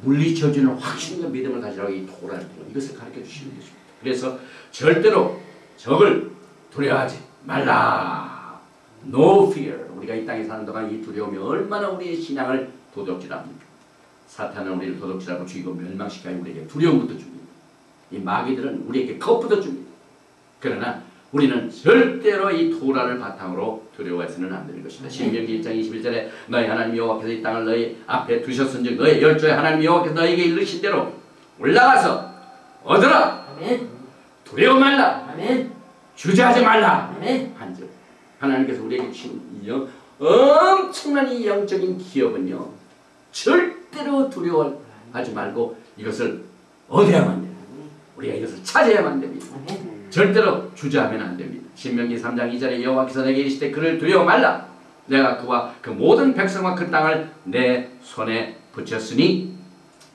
물리쳐주는 확신과 믿음을 가지라고 이 토라를 통해 이것을 가르쳐 주시는 것입니다. 그래서 절대로 적을 두려워하지 말라. No fear. 우리가 이 땅에 사는 동안 이 두려움이 얼마나 우리의 신앙을 도둑질합니까? 사탄은 우리를 도둑질하고 죽이고 멸망시켜 우리에게 두려움부터 줍니다. 이 마귀들은 우리에게 겁부터 줍니다. 그러나 우리는 절대로 이 토라를 바탕으로 두려워해서는 안 될 것이다. 신명기 1장 21절에 너희 하나님 여호와께서 이 땅을 너희 앞에 두셨은즉 너희 열조의 하나님 여호와께서 너희에게 이르신 대로 올라가서 얻으라. 아멘. 두려워 말라. 아멘. 주저하지 말라. 아멘. 한절. 하나님께서 우리에게 주신 엄청난 이 영적인 기업은요, 절대로 두려워하지 말고 이것을 얻어야만 됩니다. 우리가 이것을 찾아야만 됩니다. 아멘. 절대로 주저하면 안 됩니다. 신명기 3장 2절에 여호와께서 내게 이르시되 그를 두려워 말라. 내가 그와 그 모든 백성과 그 땅을 내 손에 붙였으니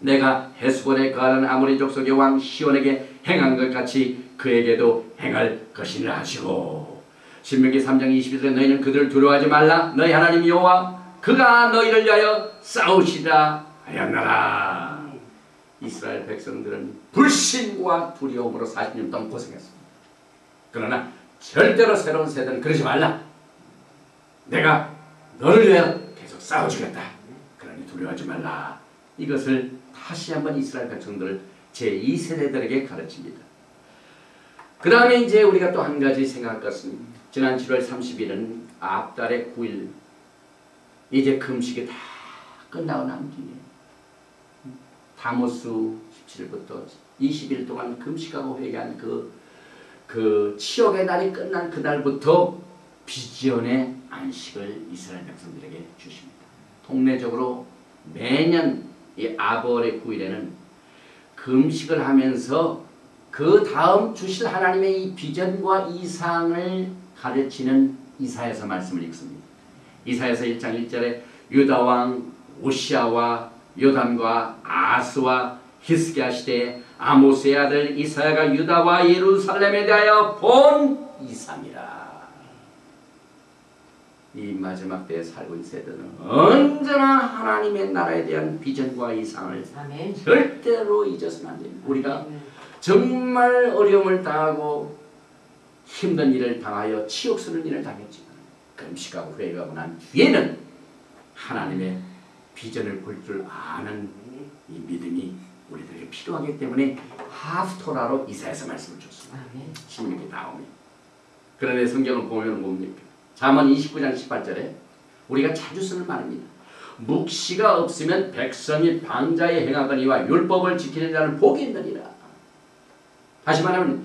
내가 헤스본에 거하는 아모리 족속의 왕 시온에게 행한 것 같이 그에게도 행할 것이라 하시고. 신명기 3장 22절에 너희는 그들을 두려워하지 말라. 너희 하나님 여호와 그가 너희를 위하여 싸우시라 하였나라. 이스라엘 백성들은 불신과 두려움으로 40년 동안 고생했습니다. 그러나 절대로 새로운 세대는 그러지 말라. 내가 너를 위하여 계속 싸워주겠다. 그러니 두려워하지 말라. 이것을 다시 한번 이스라엘 백성들 제2세대들에게 가르칩니다. 그 다음에 이제 우리가 또 한 가지 생각할 것은 지난 7월 30일은 앞달의 9일 이제 금식이 다 끝나고 난 뒤에 다모스 17일부터 20일 동안 금식하고 회개한 그 치욕의 날이 끝난 그날부터 비전의 안식을 이스라엘 백성들에게 주십니다. 통례적으로 매년 이 아벌의 9일에는 금식을 하면서 그 다음 주실 하나님의 이 비전과 이상을 가르치는 이사야서 말씀을 읽습니다. 이사야서 1장 1절에 유다왕 오시아와 요담과 아스와 히스기야 시대에 아모스의 아들 이사야가 유다와 예루살렘에 대하여 본 이상이라. 이 마지막 때에 살고 있는 세대는 언제나 하나님의 나라에 대한 비전과 이상을 아멘. 절대로 잊어서는 안 됩니다. 우리가 정말 어려움을 당하고 힘든 일을 당하여 치욕스러운 일을 당했지만 금식하고 회개하고 난 뒤에는 하나님의 비전을 볼 줄 아는 이 믿음이 우리들에게 필요하기 때문에 하프토라로 이사야서 말씀을 줬습니다. 신명기 다음에. 그런데 성경을 보면 뭡니까? 잠언 29장 18절에 우리가 자주 쓰는 말입니다. 묵시가 없으면 백성이 방자에 행하거니와 율법을 지키는 자는 복이 있느니라. 다시 말하면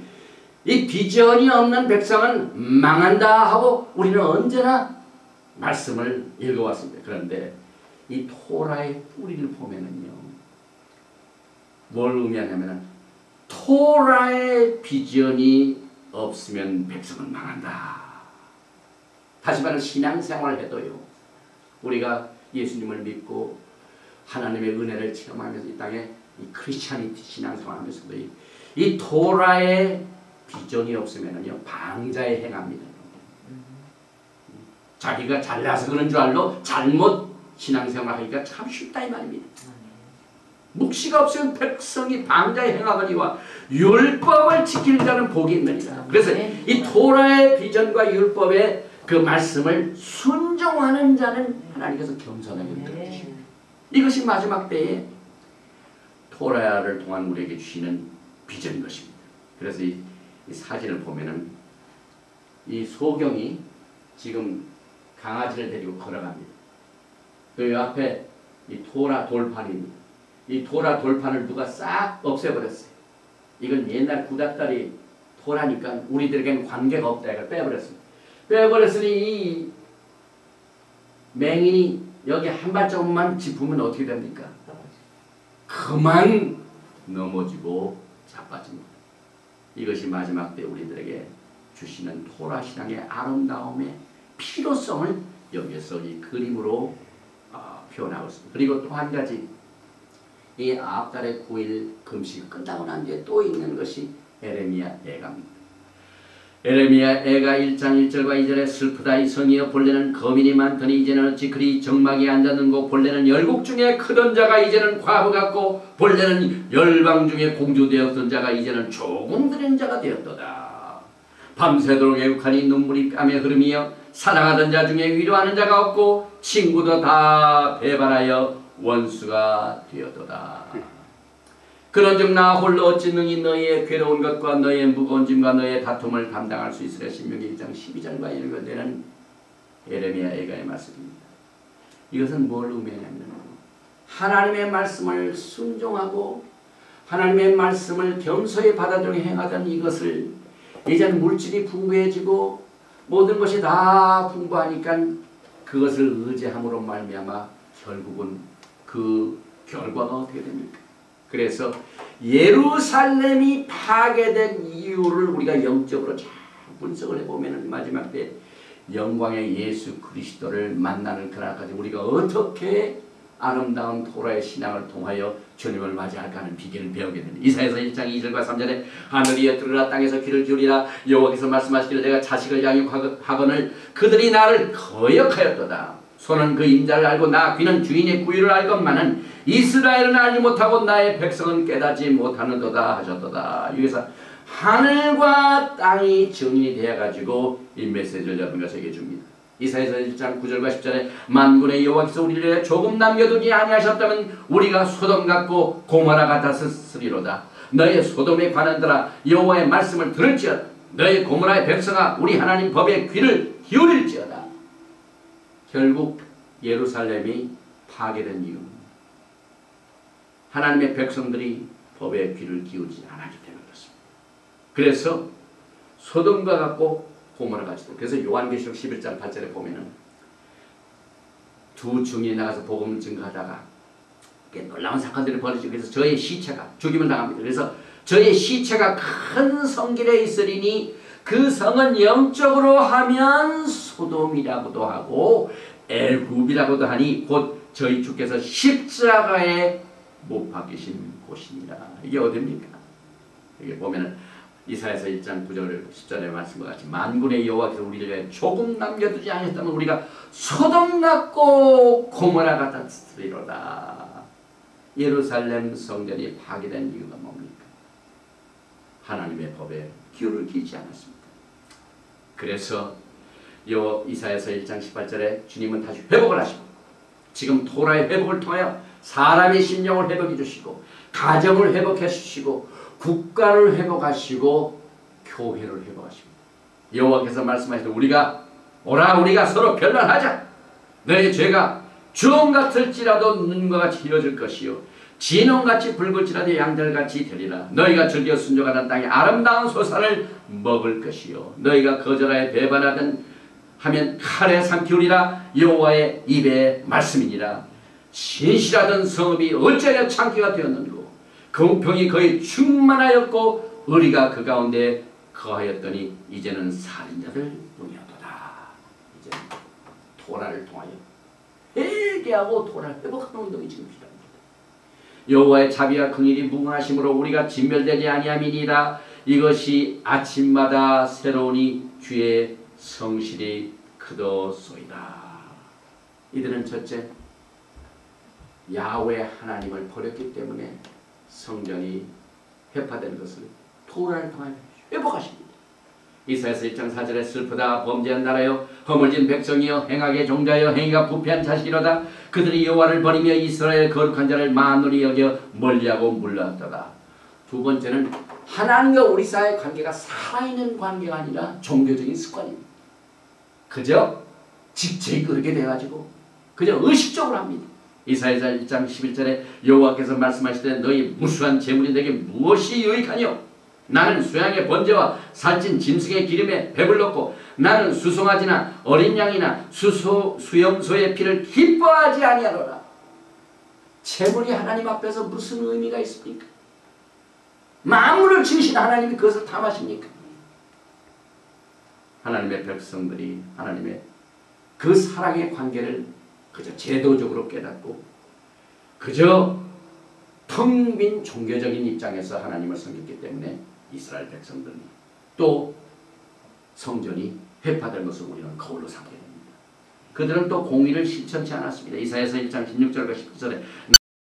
이 비전이 없는 백성은 망한다 하고 우리는 언제나 말씀을 읽어왔습니다. 그런데 이 토라의 뿌리를 보면은요, 뭘 의미하냐면은 토라의 비전이 없으면 백성은 망한다. 다시 말하면 신앙생활을 해도요, 우리가 예수님을 믿고 하나님의 은혜를 체험하면서 이 땅에 이 크리스찬이티 신앙생활하면서도 이 토라의 비전이 없으면은요 방자에 행합니다. 자기가 잘나서 그런 줄 알고 잘못 신앙생활하기가 참 쉽다 이 말입니다. 묵시가 없으면 백성이 방자에 행하거니와 율법을 지키는 자는 복이 있느니라. 그래서 이 토라의 비전과 율법의 그 말씀을 순종하는 자는 하나님께서 겸손하게 들어주십니다. 이것이 마지막 때에 토라를 통한 우리에게 주시는 비전인 것입니다. 그래서 이 사진을 보면은 이 소경이 지금 강아지를 데리고 걸어갑니다. 그 앞에 이 토라 돌판입니다. 이 토라 돌판을 누가 싹 없애버렸어요. 이건 옛날 구닥다리 토라니까 우리들에게는 관계가 없다. 이걸 빼버렸습니다. 빼버렸으니 이 맹인이 여기 한 발자국만 짚으면 어떻게 됩니까? 그만 넘어지고 자빠집니다. 이것이 마지막 때 우리들에게 주시는 토라 신앙의 아름다움의 필요성을 여기서 이 그림으로 표현하고 있습니다. 그리고 또 한 가지, 이 앞달의 9일 금식이 끝나고 난 뒤에 또 있는 것이 에레미야 예가입니다. 에레미야 애가 1장 1절과 2절에 슬프다 이 성이여 본래는 거민이 많더니 이제는 어찌 그리 정막이 앉았는고 본래는 열국 중에 크던 자가 이제는 과부 같고 본래는 열방 중에 공주되었던 자가 이제는 조금 들은 자가 되었도다. 밤새도록 애국하니 눈물이 뺨에 흐름이여 사랑하던 자 중에 위로하는 자가 없고 친구도 다 배반하여 원수가 되었도다. 그런즉 나 홀로 어찌 능히 너희의 괴로운 것과 너희의 무거운 짐과 너희의 다툼을 감당할 수 있으랴. 신명기 1장 12절과 연결되는 에레미야 애가의 말씀입니다. 이것은 뭘 의미하냐면 하나님의 말씀을 순종하고 하나님의 말씀을 겸손히 받아들여 행하던 이것을 이제는 물질이 풍부해지고 모든 것이 다 풍부하니까 그것을 의지함으로 말미암아 결국은 그 결과가 어떻게 됩니까? 그래서 예루살렘이 파괴된 이유를 우리가 영적으로 잘 분석을 해보면 마지막 때 영광의 예수 그리스도를 만나는 그날까지 우리가 어떻게 아름다운 토라의 신앙을 통하여 주님을 맞이할까 하는 비결을 배우게 됩니다. 이사야서 1장 2절과 3절에 하늘이 들으라 땅에서 귀를 기울이라 여호와께서 말씀하시기를 내가 자식을 양육하거늘 그들이 나를 거역하였도다. 손은 그 임자를 알고 나 귀는 주인의 구유를 알건만은 이스라엘은 알지 못하고 나의 백성은 깨닫지 못하는도다 하셨도다. 여기서 하늘과 땅이 정리되어 가지고 이 메시지를 여러분과 제게 줍니다. 이사야서 1장 9절과 10절에 만군의 여호와께서 우리를 위해 조금 남겨두지 아니하셨다면 우리가 소돔 같고 고모라 같았으리로다. 너의 소돔에 관한들아 여호와의 말씀을 들을지어다. 너의 고모라의 백성아 우리 하나님 법에 귀를 기울일지어다. 결국 예루살렘이 파괴된 이유 하나님의 백성들이 법에 귀를 기울이지 않았기 때문에 그렇습니다. 그래서 소돔과 같고 고모라 같이 그래서 요한계시록 11장 8절에 보면은 두 증인이 나가서 복음을 증거하다가 놀라운 사건들이 벌어지고 그래서 저의 시체가 죽임을 당합니다. 그래서 저의 시체가 큰 성길에 있으리니 그 성은 영적으로 하면 소돔이라고도 하고 애굽이라고도 하니 곧 저희 주께서 십자가에 못 박히신 곳이니라. 이게 어딥니까? 여기 보면은 이사야서 1장 9절 10절의 말씀과 같이 만군의 여호와께서 우리를 위해 조금 남겨두지 않았다면 우리가 소돔 같고 고모라 같았으리로다. 예루살렘 성전이 파괴된 이유가 뭡니까? 하나님의 법에 귀를 기지 않았습니다. 그래서 이사야서 1장 18절에 주님은 다시 회복을 하시고 지금 토라의 회복을 통하여 사람의 심령을 회복해 주시고 가정을 회복해 주시고 국가를 회복하시고 교회를 회복하십니다. 여호와께서 말씀하시되 우리가 서로 변론하자. 너의 죄가 주홍 같을지라도 눈과 같이 이어질 것이요 진홍같이 붉을지라도 양털같이 되리라. 너희가 즐겨 순종하는 땅에 아름다운 소산을 먹을 것이요 너희가 거절하여 배반하든 하면 칼에 삼키우리라. 여호와의 입의 말씀이니라. 신실하던 성읍이 어찌하여 창기가 되었는고 공평이 거의 충만하였고 의리가 그 가운데 거하였더니 이제는 살인자들 뿐이었도다. 이제 토라를 통하여 회개하고 토라를 회복하는 운동이 지금 필요합니다. 여호와의 자비와 긍휼이 무궁하심으로 우리가 진멸되지 아니함이니라. 이것이 아침마다 새로우니 주의 성실이 크도소이다. 이들은 첫째 야훼 하나님을 버렸기 때문에 성전이 회파된 것을 토라를 통하여 회복하십니다. 이사야서 1장 4절에 슬프다 범죄한 나라여 허물진 백성이여 행악의 종자여 행위가 부패한 자식이로다. 그들이 여호와를 버리며 이스라엘 거룩한 자를 만홀히 여겨 멀리하고 물러왔도다. 두 번째는 하나님과 우리 사이의 관계가 살아있는 관계가 아니라 종교적인 습관입니다. 그저 직책이 그렇게 돼가지고 그저 의식적으로 합니다. 이사야서 1장 11절에 여호와께서 말씀하시되 너희 무수한 재물이 내게 무엇이 유익하뇨? 나는 수양의 번제와 살찐 짐승의 기름에 배불렀고 나는 수송아지나 어린 양이나 수염소의 피를 기뻐하지 아니하노라. 재물이 하나님 앞에서 무슨 의미가 있습니까? 만물을 지으신 하나님이 그것을 탐하십니까? 하나님의 백성들이 하나님의 그 사랑의 관계를 그저 제도적으로 깨닫고 그저 텅 빈 종교적인 입장에서 하나님을 섬겼기 때문에 이스라엘 백성들이 또 성전이 회파된 것을 우리는 거울로 삼게 됩니다. 그들은 또 공의를 실천치 않았습니다. 이사야서 1장 16절과 19절에